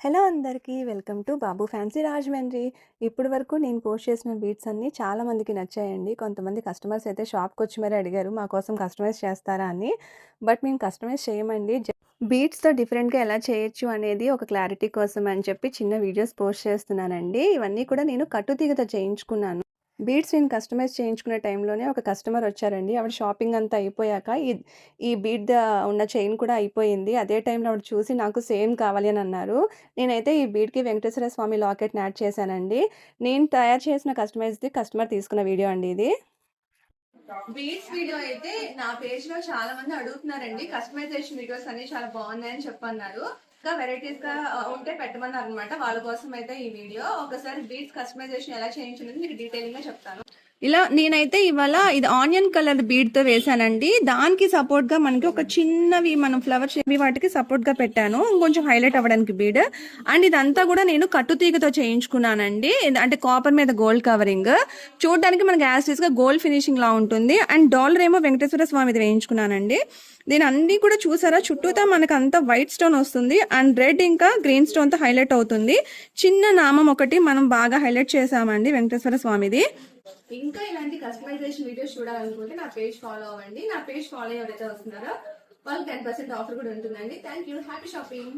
Hello అందరికీ welcome to Babu fancy Rajahmundry. ఇప్పటి వరకు నేను పోస్ట్ చేసిన బీట్స్ అన్నీ చాలా మందికి నచ్చాయండి. కొంతమంది కస్టమర్స్ అయితే షాప్‌కొచ్చి మరీ అడిగారు మా కోసం కస్టమైజ్ చేస్తారా అని. బట్ మేము కస్టమైజ్ చేయమండి. బీట్స్‌తో డిఫరెంట్‌గా ఎలా చేయొచ్చు అనేది ఒక క్లారిటీ కోసం అని చెప్పి చిన్న వీడియోస్ పోస్ట్ చేస్తున్నానండి. ఇవన్నీ కూడా నేను కట్టుతీగతో చేయించుకున్నాను. బీడ్స్ నేను కస్టమైజ్ చేయించుకునే టైంలోనే ఒక కస్టమర్ వచ్చారండి. ఆవిడ షాపింగ్ అంతా అయిపోయాక ఈ బీడ్ ఉన్న చైన్ కూడా అయిపోయింది. అదే టైంలో ఆవిడ చూసి నాకు సేమ్ కావాలి అని అన్నారు. నేనైతే ఈ బీడ్‌కి వెంకటేశ్వర స్వామి లాకెట్‌ని యాడ్ చేశానండి. నేను తయారు చేసిన కస్టమైజ్‌ది కస్టమర్ తీసుకున్న వీడియో అండి ఇది. బీడ్స్ వీడియో అయితే నా పేజ్‌లో చాలా మంది అడుగుతున్నారండి. కస్టమైజేషన్ వీడియోస్ అన్ని చాలా బాగున్నాయని చెప్పన్నారు. ఇంకా వెరైటీస్ గా ఉంటే పెట్టమన్నారు అనమాట. వాళ్ళ కోసం అయితే ఈ వీడియో ఒకసారి బీడ్స్ కస్టమైజేషన్ ఎలా చేయించాలని మీకు డీటెయిలింగ్ గా చెప్తాను. ఇలా నేనైతే ఇవాళ ఇది ఆనియన్ కలర్ బీడ్ తో వేసానండి. దానికి సపోర్ట్ గా మనకి ఒక చిన్నవి మనం ఫ్లవర్ షేప్ వాటికి సపోర్ట్ గా పెట్టాను ఇంకొంచెం హైలైట్ అవ్వడానికి బీడ్. అండ్ ఇదంతా కూడా నేను కట్టుతీగతో చేయించుకున్నానండి. అంటే కాపర్ మీద గోల్డ్ కవరింగ్ చూడడానికి మనకి యాస్టీస్ గా గోల్డ్ ఫినిషింగ్ లా ఉంటుంది. అండ్ డాలర్ ఏమో వెంకటేశ్వర స్వామిది వేయించుకున్నానండి. దీని అన్ని కూడా చూసారా చుట్టూతా మనకు అంతా వైట్ స్టోన్ వస్తుంది అండ్ రెడ్ ఇంకా గ్రీన్ స్టోన్ తో హైలైట్ అవుతుంది. చిన్న నామం ఒకటి మనం బాగా హైలైట్ చేసామండి వెంకటేశ్వర స్వామిది. ఇంకా ఇలాంటి కస్టమైజేషన్ వీడియోస్ చూడాలనుకుంటే నా పేజ్ ఫాలో అవ్వండి. నా పేజ్ ఫాలో ఎవరైతే వస్తున్నారో వాళ్ళకి 10% ఆఫర్ కూడా ఉంటుందండి. Thank you. Happy shopping.